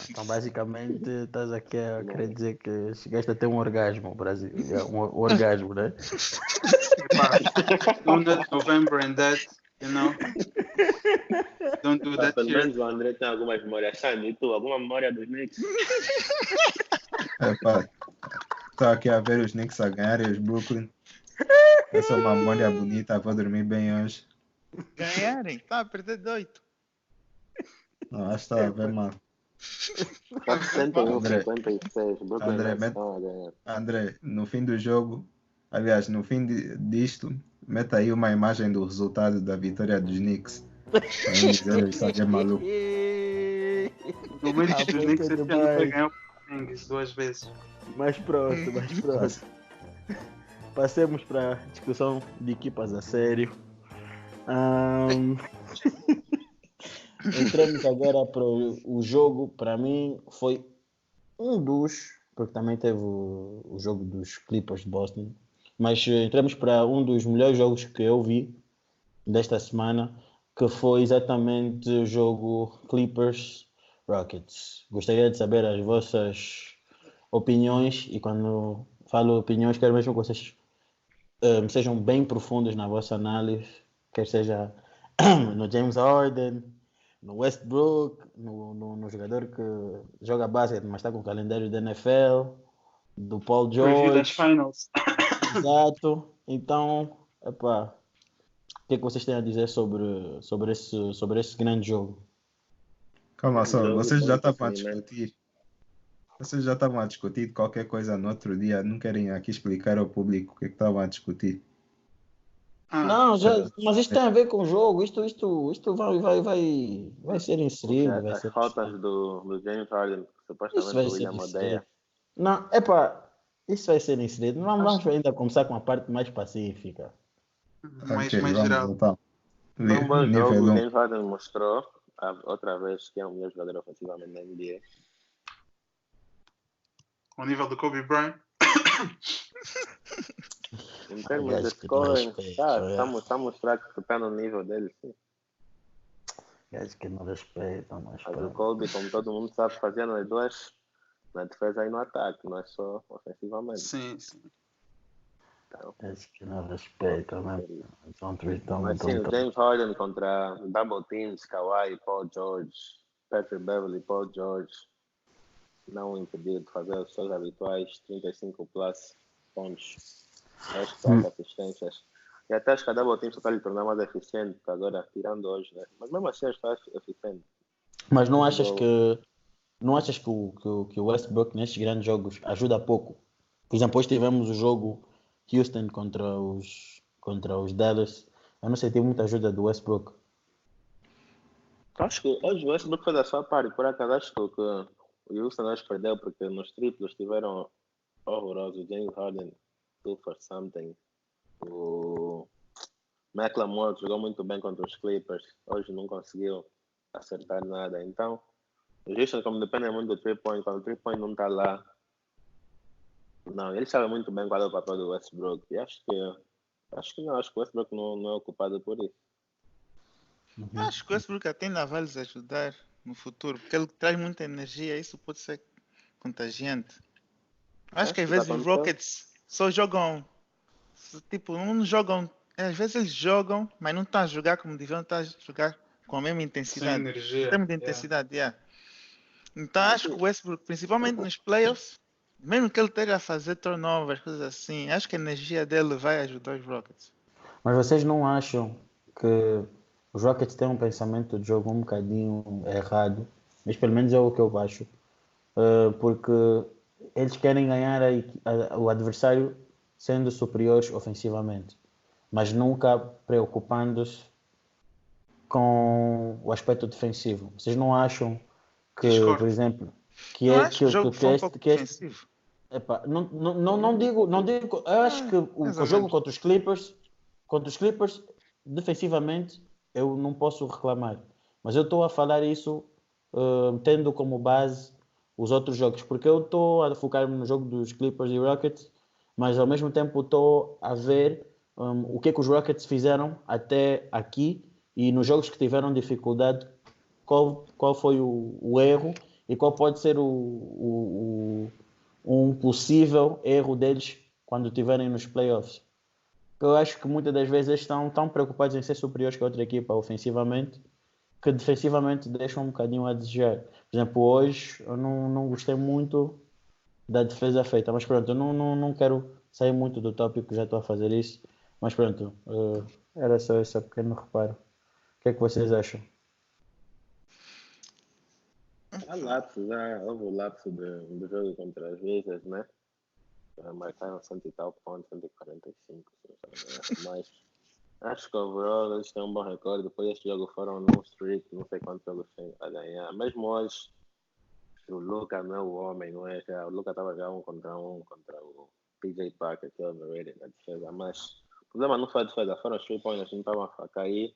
Então basicamente estás aqui a querer dizer que chegaste a ter um orgasmo, Brasil. Um orgasmo, né? Don't November and that, you know. Don't do that. Pelo menos o André tem algumas memórias. Sandy, e tu, alguma memória dos Knicks? Estou aqui a ver os Knicks a ganhar e os Brooklyn. Essa é uma memória bonita, vou dormir bem hoje. Ganharem, tá a perder de 8. Não, acho que está a ver mal. Está 61, 56. Brooklyn André, Nets estão a ganhar. André, no fim do jogo, aliás, no fim disto, meta aí uma imagem do resultado da vitória dos Knicks. Para não dizer eu estou a ver maluco. O mérito dos Knicks esse ano foi ganhar o Kings 2 vezes. Mais próximo. Passemos para a discussão de equipas a sério. Entramos agora para o jogo. Para mim foi um dos, porque também teve o jogo dos Clippers de Boston, mas entramos para um dos melhores jogos que eu vi desta semana, que foi exatamente o jogo Clippers Rockets. Gostaria de saber as vossas opiniões, e quando falo opiniões quero mesmo que vocês sejam bem profundos na vossa análise, quer seja no James Harden, no Westbrook, no jogador que joga basquete mas está com o calendário da NFL, do Paul Review das George. finals. Exato. Então, o que é que vocês têm a dizer sobre esse grande jogo? Calma só, vocês já estavam a discutir. Vocês já estavam a discutir qualquer coisa no outro dia, não querem aqui explicar ao público o que é que estavam a discutir. Não, mas isto tem a ver com o jogo, isto vai ser inserido. As faltas do James Harden, que supostamente o William odeia. Não, isso vai ser inserido. Vamos ainda começar com a parte mais pacífica. Mais geral. Então. Um bom jogo, o James Harden mostrou outra vez que é o melhor jogador ofensivamente na NBA. Ao nível do Kobe Bryant. Em termos de scoring, está a mostrar que está no nível dele, sim. Acho que não respeita, mas o Kobe, como todo mundo sabe, fazia nas duas, na defesa e no ataque, não é só ofensivamente. Sim. Então, acho que não respeita, né? Mas sim, o James Harden contra Double Teams, Kawhi, Paul George, Patrick Beverly, Paul George, não o impediu de fazer os seus habituais 35 plus pontos, 4 assistências. E até acho que a Double Team só está lhe tornar mais eficiente agora, tirando hoje, né? Mas mesmo assim está eficiente. Mas não achas que o Westbrook nestes grandes jogos ajuda pouco? Por exemplo, hoje tivemos o jogo Houston contra os Dallas. Eu não senti muita ajuda do Westbrook. Acho que hoje o Westbrook fez a sua parte. Por acaso acho que o Houston hoje perdeu porque nos triplos tiveram horrorosos. O James Harden 2 for something. O McLemore jogou muito bem contra os Clippers. Hoje não conseguiu acertar nada. Então, o Houston, como depende muito do 3-point, quando o 3-point não está lá, não, ele sabe muito bem qual é o papel do Westbrook. E acho que o Westbrook não é ocupado por isso. Acho que o Westbrook até ainda vai lhes ajudar no futuro, porque ele traz muita energia, isso pode ser contagiante. Acho que às vezes os Rockets só jogam, tipo, não jogam, às vezes eles jogam, mas não estão a jogar como deviam estar a jogar com a mesma intensidade. Sem energia. Tem muita intensidade, Então acho que o Westbrook, principalmente nos playoffs, mesmo que ele esteja a fazer turnovers, coisas assim, acho que a energia dele vai ajudar os Rockets. Mas vocês não acham que os Rockets têm um pensamento de jogo um bocadinho errado? Mas pelo menos é o que eu acho. Porque eles querem ganhar o adversário sendo superiores ofensivamente, mas nunca preocupando-se com o aspecto defensivo. Vocês não acham que, Discordo. por exemplo, o jogo foi um pouco defensivo. Não digo. Eu acho que o jogo contra os Clippers, defensivamente, eu não posso reclamar. Mas eu estou a falar isso tendo como base os outros jogos, porque eu estou a focar-me no jogo dos Clippers e Rockets, mas ao mesmo tempo estou a ver o que é que os Rockets fizeram até aqui e nos jogos que tiveram dificuldade, qual foi o erro e qual pode ser um possível erro deles quando estiverem nos playoffs. Eu acho que muitas das vezes eles estão tão preocupados em ser superiores que a outra equipa ofensivamente, que defensivamente deixam um bocadinho a desejar. Por exemplo, hoje eu não gostei muito da defesa feita, mas pronto, eu não quero sair muito do tópico, já estou a fazer isso, mas pronto, era só esse pequeno reparo. que é que vocês acham? Há lapsos, houve o lapso do jogo contra as Wizards, né? Marcaram 100 e tal pontos, 145, mas acho que overall eles têm um bom recorde. Depois deste jogo foram num streak, não sei quantos jogos têm a ganhar. Mesmo hoje, o Luka não é o homem, não é? O Luka estava já 1 contra o PJ Parker, que é overrated na defesa, mas o problema não foi a defesa, foram os 3-pointers, não estavam a cair.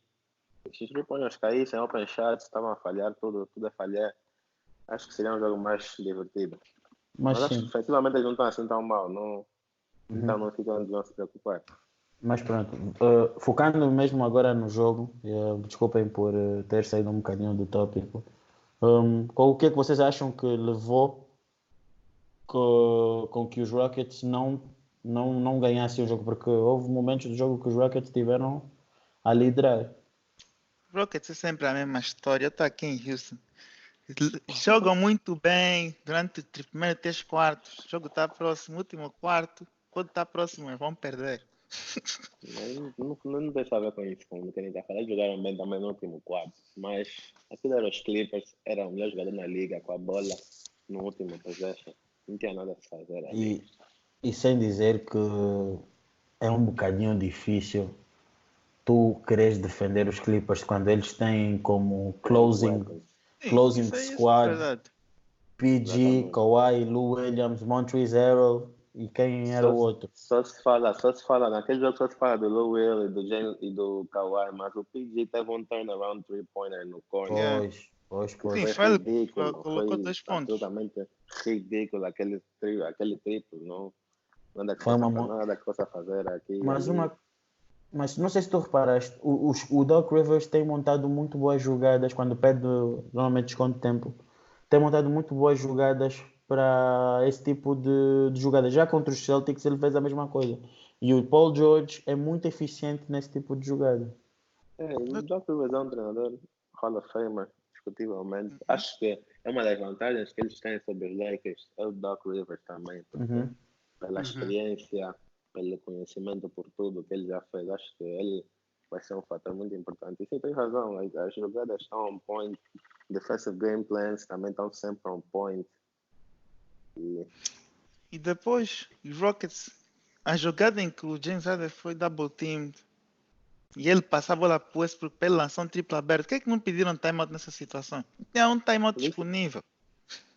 Se os 3-pointers caíssem, open shots, estavam a falhar, tudo a falhar. Acho que seria um jogo mais divertido. Mas acho que efetivamente eles não estão assim tão mal, não, então não ficam onde vão se preocupar. Mas pronto, focando mesmo agora no jogo, desculpem por ter saído um bocadinho do tópico. O que é que vocês acham que levou com que os Rockets não ganhassem o jogo? Porque houve momentos do jogo que os Rockets tiveram a liderar. Rockets é sempre a mesma história. Eu estou aqui em Houston. Jogam muito bem durante os primeiros 3 quartos. O jogo está próximo, último quarto. Quando está próximo, eles vão perder. Não deixa a ver com isso, como o Kenny está falando. Jogaram bem também no último quarto. Mas aquilo era os Clippers, era o melhor jogador na liga com a bola no último possession. Não tinha nada a fazer ali. E sem dizer que é um bocadinho difícil tu queres defender os Clippers quando eles têm como closing squad PG, Kawhi, Lou Williams, Montrezl Harrell e quem era o outro? Só se fala, naquele jogo só se fala do Lou Will e do Kawhi, mas o PG teve um turnaround 3-pointer no corner. Pois. Sim, foi ridículo, colocou 2 pontos. Absolutamente ridículo aquele triplo, nada que possa fazer aqui. Mas não sei se tu reparaste, o Doc Rivers tem montado muito boas jogadas quando perde normalmente desconto de tempo. Tem montado muito boas jogadas para esse tipo de jogadas. Já contra os Celtics ele fez a mesma coisa. E o Paul George é muito eficiente nesse tipo de jogada. O Doc Rivers é um treinador Hall of Famer, discutivelmente. Acho que é uma das vantagens que eles têm sobre os Lakers. É o Doc Rivers também, porque pela experiência, pelo conhecimento por tudo que ele já fez, acho que ele vai ser um fator muito importante. E sim, tem razão, as jogadas estão on point, defensive game plans também estão sempre on point. E depois, os Rockets, a jogada em que o James Harden foi double teamed e ele passava a bola para o Westbrook para ele lançar um triplo aberto, por que é que não pediram timeout nessa situação? Tinha um timeout disponível.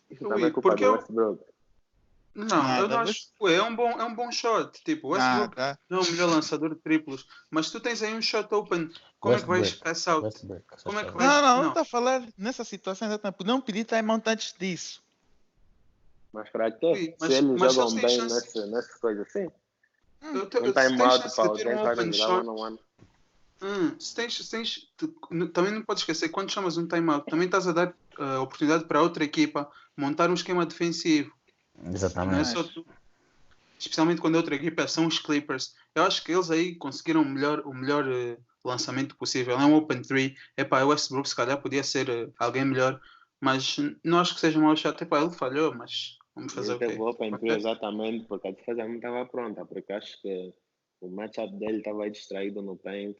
Isso também é culpa do Westbrook. Não, eu não acho. É um bom shot. Tipo, o Westbrook não é o melhor lançador de triplos. Mas se tu tens aí um shot open, como é que vais pass out? Como é que vais... Não estou a falar nessa situação exatamente. Não pedir timeout antes disso. Mas para quê? Se eles jogam bem nessa coisa assim. Um timeout para o James Harden jogar one-on-one. Também não podes esquecer, quando chamas um timeout, também estás a dar oportunidade para outra equipa montar um esquema defensivo. Exatamente. Não é só tu. Especialmente quando a outra equipa são os Clippers. Eu acho que eles aí conseguiram o melhor lançamento possível. É um open 3. O Westbrook se calhar podia ser alguém melhor, mas não acho que seja mau shot. Ele falhou, mas vamos fazer o quê? Ele teve o open 3 exatamente porque a defesa não estava pronta, porque acho que o matchup dele estava distraído no paint.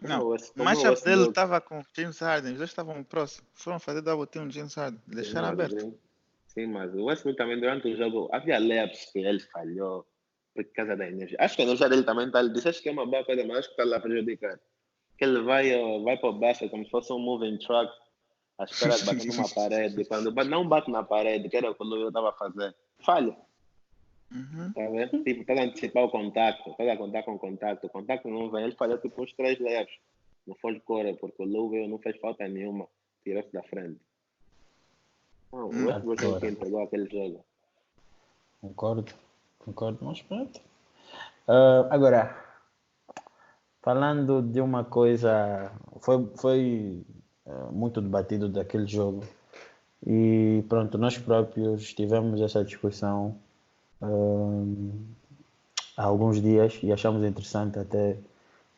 Não, o matchup dele estava com o James Harden, os dois estavam próximos. Foram fazer double team no James Harden, deixaram aberto. Sim, mas o Westbrook também durante o jogo havia layups que ele falhou por causa da energia. Acho que a energia dele também está ali. Acho que é uma boa coisa, mas acho que está lá a prejudicar. Que ele vai para o baixo como se fosse um moving truck, à espera de bater numa parede. Quando não bate na parede, que era o que o Lula estava a fazer, falha. Tá vendo? Tipo, está a antecipar o contacto, está a contar com o contacto não vem. Ele falhou tipo uns 3 layups no full court, porque o Lula não fez falta nenhuma, tirou-se da frente. O Westbrook quem pegou aquele jogo. Concordo, mas pronto. Agora, falando de uma coisa, foi muito debatido daquele jogo e pronto, nós próprios tivemos essa discussão há alguns dias e achamos interessante até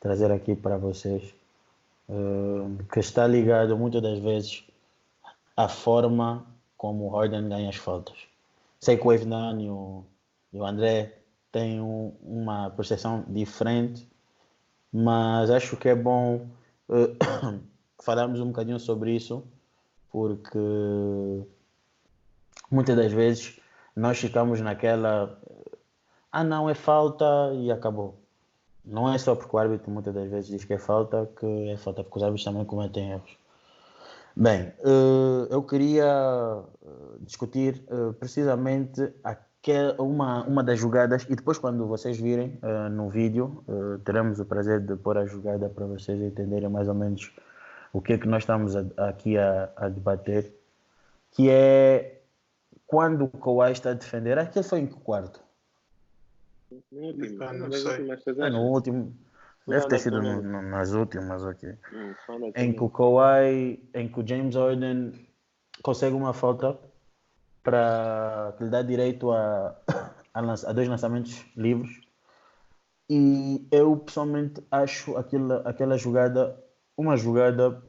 trazer aqui para vocês, que está ligado muitas das vezes à forma como o Harden ganha as faltas. Sei que o Evan e o André têm uma percepção diferente, mas acho que é bom falarmos um bocadinho sobre isso, porque muitas das vezes nós ficamos naquela, não, é falta e acabou. Não é só porque o árbitro muitas das vezes diz que é falta, porque os árbitros também cometem erros. Bem, eu queria discutir precisamente uma das jogadas, e depois quando vocês virem no vídeo, teremos o prazer de pôr a jogada para vocês entenderem mais ou menos o que é que nós estamos aqui a debater, que é quando o Kawhi está a defender. Aquele foi em que quarto? No último. Deve ter sido nas últimas, ok. Em que o Kawhi, em que o James Harden consegue uma falta que lhe dá direito a 2 lançamentos livres. E eu pessoalmente acho aquela jogada uma jogada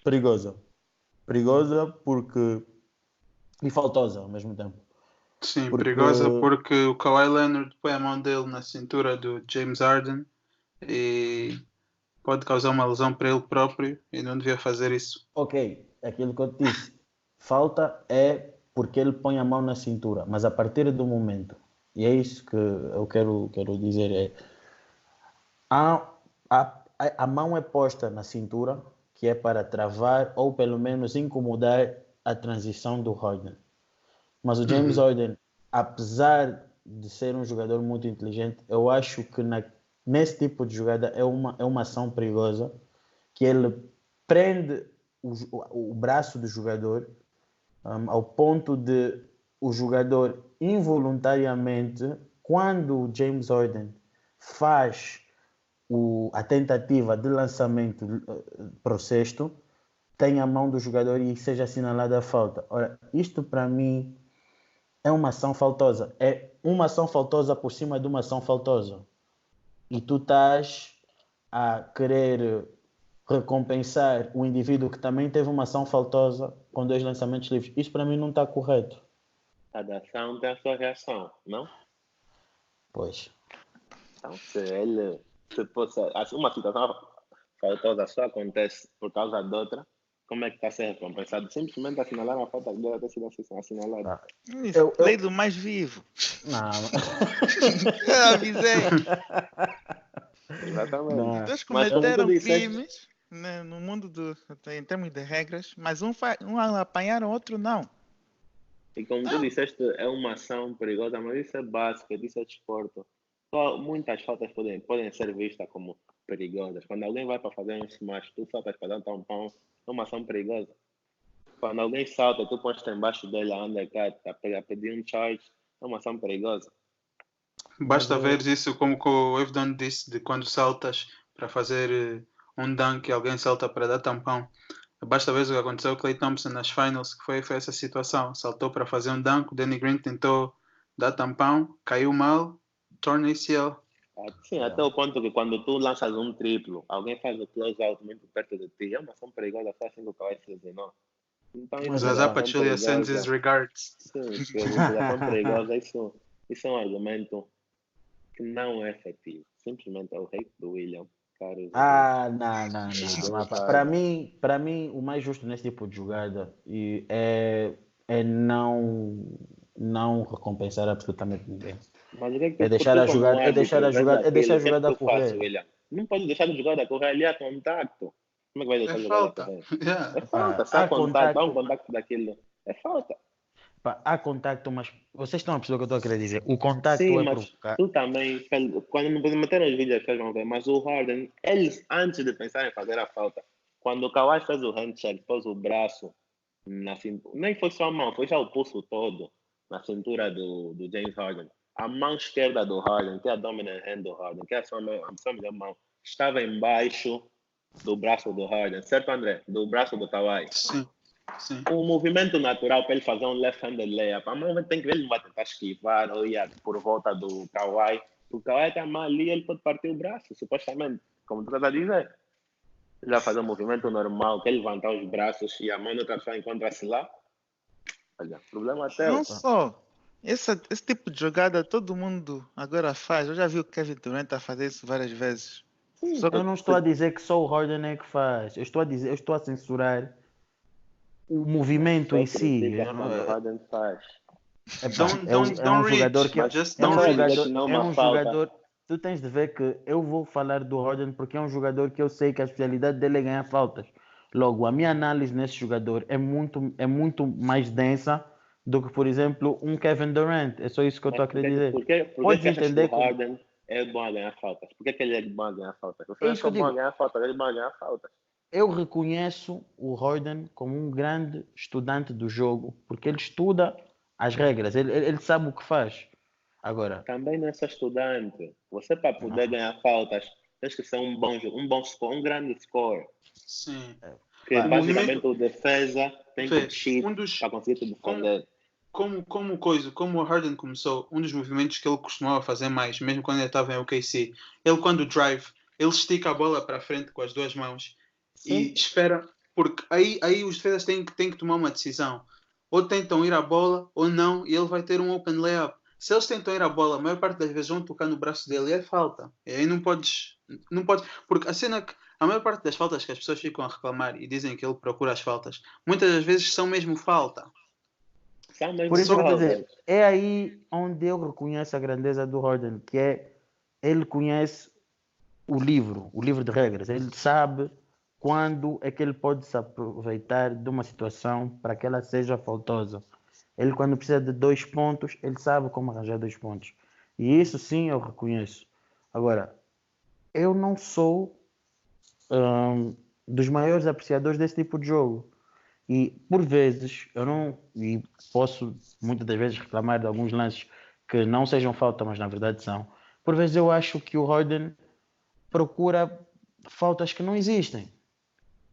perigosa. Perigosa e faltosa ao mesmo tempo. Sim, perigosa porque o Kawhi Leonard põe a mão dele na cintura do James Harden e pode causar uma lesão para ele próprio e não devia fazer isso. Ok, aquilo que eu te disse. Falta é porque ele põe a mão na cintura, mas a partir do momento, e é isso que eu quero dizer, a mão é posta na cintura, que é para travar ou pelo menos incomodar a transição do Harden. Mas o James Harden, apesar de ser um jogador muito inteligente, eu acho que nesse tipo de jogada é uma ação perigosa, que ele prende o braço do jogador ao ponto de o jogador involuntariamente, quando o James Harden faz a tentativa de lançamento para o cesto, tem a mão do jogador e seja assinalada a falta. Ora, isto para mim é uma ação faltosa. É uma ação faltosa por cima de uma ação faltosa. E tu estás a querer recompensar o indivíduo que também teve uma ação faltosa com 2 lançamentos livres. Isso para mim não está correto. Cada ação tem a sua reação, não? Pois. Então, se uma situação faltosa só acontece por causa de outra, como é que está a ser recompensado? Simplesmente assinalar a falta que deve ter sido assinalada. Lei do mais vivo. Não. Eu avisei. Exatamente. Eles cometeram crimes no mundo em termos de regras, mas um apanharam, outro não. E como tu disseste, é uma ação perigosa, mas isso é básico, isso é desporto. Muitas faltas podem ser vistas como perigosas. Quando alguém vai para fazer um smash, tu saltas para dar um tampão, é uma ação perigosa. Quando alguém salta, tu pões embaixo dele a undercut, a pedir um charge, é uma ação perigosa. Basta ver isso como o Evdon disse, de quando saltas para fazer um dunk e alguém salta para dar tampão. Basta ver o que aconteceu com Klay Thompson nas finals, que foi essa situação. Saltou para fazer um dunk, o Danny Green tentou dar tampão, caiu mal, torna ACL. Sim, até o ponto que quando tu lanças um triplo, alguém faz o close-out muito perto de ti, é uma ação perigosa, só assim que o Kawhi se lesionou. Então, Zaza Pachulia sends his regards. Sim, a ação perigosa, isso é um argumento que não é efetivo. Simplesmente é o rei do William. Não. Para mim, o mais justo nesse tipo de jogada é não recompensar absolutamente ninguém. Mas o que é deixar a jogada correr. Não pode deixar a jogada correr ali a contacto. Como é que vai deixar a jogada correr? É falta. Se há contato, há um contacto daquilo. É falta. Há contacto, mas vocês estão a perceber o que eu estou a querer dizer. O contacto é provocar. Tu também, quando não podemos meter nos vídeos, vocês vão ver, mas o Harden, eles, antes de pensar em fazer a falta, quando o Kawhi fez o handshake, pôs o braço na cintura, nem foi só a mão, foi já o pulso todo na cintura do James Harden. A mão esquerda do Harden, que é a dominant hand do Harden, que é a sua mão, estava embaixo do braço do Harden, certo, André? Do braço do Kawhi. Sim. O movimento natural para ele fazer um left-handed layup, a mão tem que ver, ele não vai tentar esquivar ou ir por volta do Kawhi. O Kawhi tem a mão ali, ele pode partir o braço, supostamente, como tu estás a dizer. Ele vai fazer um movimento normal, que ele levantar os braços e a mão da outra pessoa encontra-se lá. Olha, problema até. Não só. Esse tipo de jogada todo mundo agora faz. Eu já vi o Kevin Durant a fazer isso várias vezes. Eu não estou a dizer que só o Harden é que faz. Eu estou a censurar o movimento em si. O Harden faz. É um jogador que é um jogador. Tu tens de ver que eu vou falar do Harden porque é um jogador que eu sei que a especialidade dele é ganhar faltas. Logo, a minha análise nesse jogador é muito mais densa do que, por exemplo, um Kevin Durant. É só isso que eu estou a querer dizer. Por que entender que o Harden é bom a ganhar faltas? Por que ele é bom a ganhar faltas? Você é bom a ganhar faltas, ele é bom a ganhar faltas. Eu reconheço o Harden como um grande estudante do jogo, porque ele estuda as regras, ele sabe o que faz. Agora, também não é só estudante. Você, para poder ganhar faltas, tens que ser um bom score, um grande score. Sim. Que basicamente o defesa tem que cheat para conseguir te defender. Como o Harden começou, um dos movimentos que ele costumava fazer mais, mesmo quando ele estava em OKC, ele quando drive, ele estica a bola para a frente com as duas mãos. Sim. E espera, porque aí os defesas têm que tomar uma decisão. Ou tentam ir à bola ou não, e ele vai ter um open layup. Se eles tentam ir à bola, a maior parte das vezes vão tocar no braço dele e é falta. E aí não podes, porque a cena que a maior parte das faltas que as pessoas ficam a reclamar e dizem que ele procura as faltas, muitas das vezes são mesmo falta. Por isso, quer dizer, é aí onde eu reconheço a grandeza do Harden, que é ele conhece o livro de regras. Ele sabe quando é que ele pode se aproveitar de uma situação para que ela seja faltosa. Ele, quando precisa de 2 pontos, ele sabe como arranjar 2 pontos. E isso sim eu reconheço. Agora, eu não sou dos maiores apreciadores desse tipo de jogo. E, por vezes, e posso muitas das vezes reclamar de alguns lances que não sejam falta, mas na verdade são. Por vezes eu acho que o Harden procura faltas que não existem.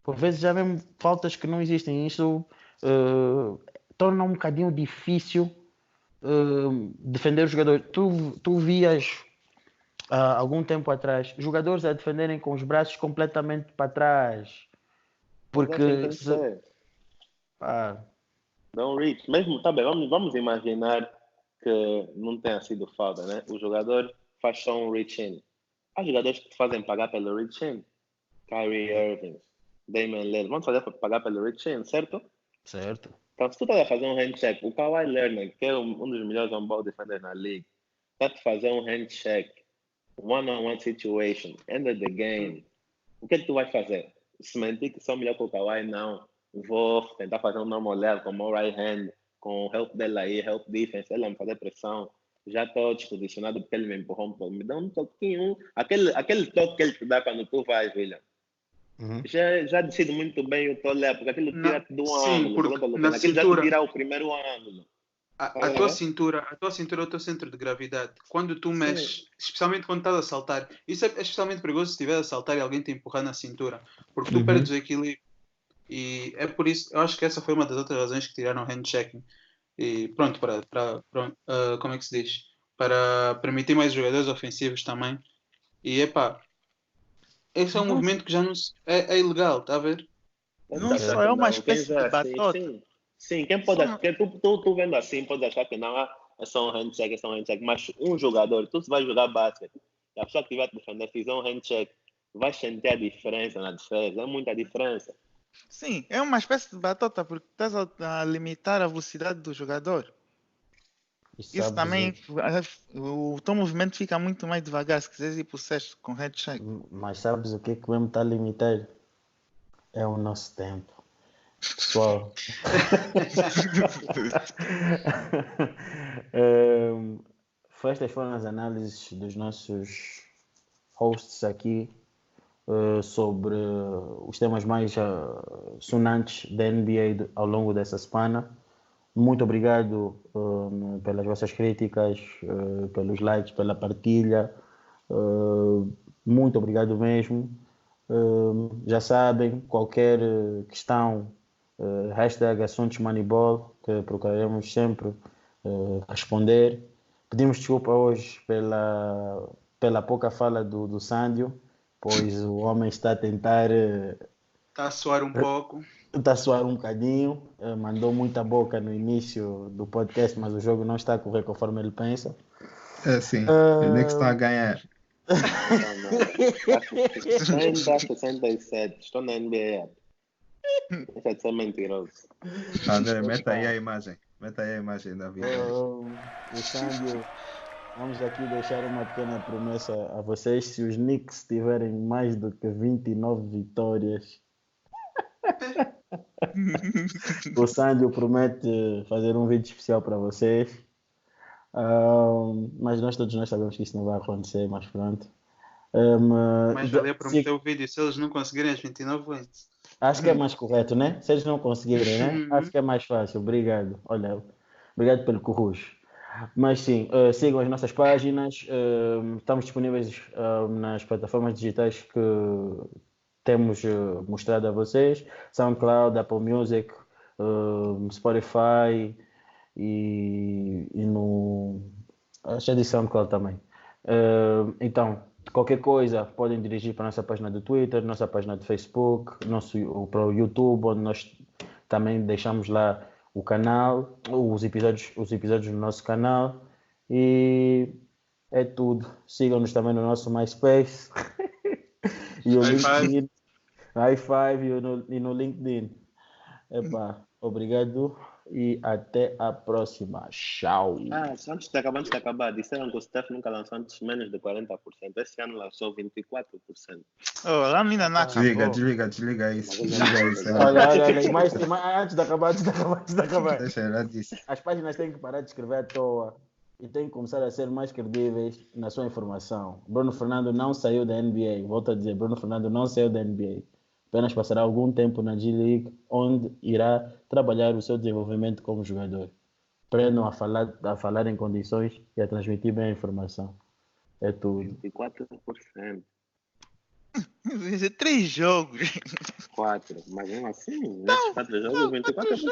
Por vezes já mesmo faltas que não existem. Isso torna um bocadinho difícil defender o jogador. Tu vias algum tempo atrás jogadores a defenderem com os braços completamente para trás. Porque Don't reach. Mesmo, tá bem, vamos imaginar que não tenha sido falta, né? O jogador faz só um reach-in. Há jogadores que te fazem pagar pelo reach-in. Kyrie Irving, Damian Lillard. Vamos fazer pagar pelo reach-in, certo? Certo. Então, se tu estás a fazer um handshake, o Kawhi Leonard, que é um dos melhores on-ball defenders na liga, está a fazer um handshake, one-on-one situation, end of the game. O que é que tu vais fazer? Se mentir que sou melhor que o Kawhi, não. Vou tentar fazer um normal level com o right hand, com o help dele aí, help defense, ele vai me fazer pressão. Já estou desposicionado porque ele me empurrou um pouco. Me dá um toquinho, aquele toque que ele te dá quando tu vais, William. Uhum. Já decido muito bem o teu level, porque aquilo tira-te do ângulo. Na cintura, já tira o primeiro ângulo. A tua cintura é o teu centro de gravidade. Quando tu mexes, especialmente quando estás a saltar, isso é especialmente perigoso se estiver a saltar e alguém te empurrar na cintura, porque tu perdes o equilíbrio. E é por isso, eu acho que essa foi uma das outras razões que tiraram o handchecking. E pronto, como é que se diz? Para permitir mais jogadores ofensivos também. E esse é um movimento que já não é ilegal, está a ver? Não só é uma espécie de batota. Sim, quem pode achar, tu vendo assim, pode achar que não é só um handshake, mas um jogador, tu vai jogar basquete, e a pessoa que vai te defender fizer um handshake, vai sentir a diferença na defesa, é muita diferença. Sim, é uma espécie de batota, porque estás a limitar a velocidade do jogador. Isso também, o teu movimento fica muito mais devagar, se quiseres ir para o sexto com handshake. Mas sabes o que mesmo está a limitar? É o nosso tempo. Pessoal, estas foram as análises dos nossos hosts aqui sobre os temas mais sonantes da NBA ao longo dessa semana. Muito obrigado pelas vossas críticas, pelos likes, pela partilha. Muito obrigado mesmo. Já sabem, qualquer questão, hashtag assuntos Moneyball, que procuraremos sempre responder. Pedimos desculpa hoje pela pouca fala do Sândio, pois o homem está a tentar... Está a suar um pouco. Está a suar um bocadinho. Mandou muita boca no início do podcast, mas o jogo não está a correr conforme ele pensa. É sim, ele é que está a ganhar. 67. Estou na NBA. Deixa de ser mentiroso. André, meta aí a imagem. Meta aí a imagem da vida. O Sândio, vamos aqui deixar uma pequena promessa a vocês. Se os Knicks tiverem mais do que 29 vitórias, o Sândio promete fazer um vídeo especial para vocês. Mas todos nós sabemos que isso não vai acontecer, mas pronto. Mas valia prometer o vídeo se eles não conseguirem as 29 wins. Acho que é mais correto, né? Se eles não conseguirem, né? Acho que é mais fácil. Obrigado. Olha, obrigado pelo currucho. Mas sim, sigam as nossas páginas. Estamos disponíveis nas plataformas digitais que temos mostrado a vocês. SoundCloud, Apple Music, Spotify e no... Acho de SoundCloud também. Então, qualquer coisa podem dirigir para a nossa página do Twitter, nossa página do Facebook, para o YouTube, onde nós também deixamos lá o canal, os episódios no nosso canal. E é tudo. Sigam-nos também no nosso MySpace e o LinkedIn. High Five e no LinkedIn. Epá, obrigado e até a próxima. Tchau. Antes de acabar, disseram que o Steph nunca lançou antes menos de 40%. Esse ano lançou 24%. Lá ainda não acabou. Desliga isso. Olha, mas antes de acabar. Deixa ela disso. As páginas têm que parar de escrever à toa e têm que começar a ser mais credíveis na sua informação. Bruno Fernando não saiu da NBA. Volto a dizer, Bruno Fernando não saiu da NBA. Apenas passará algum tempo na G-League, onde irá trabalhar o seu desenvolvimento como jogador. Aprendam a falar em condições e a transmitir bem a informação. É tudo. 24%. 3 jogos. 4. Mas mesmo assim, nesses 4 jogos, 24%.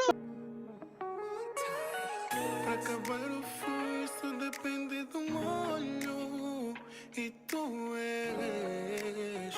Para acabar o forço depende do molho. E tu és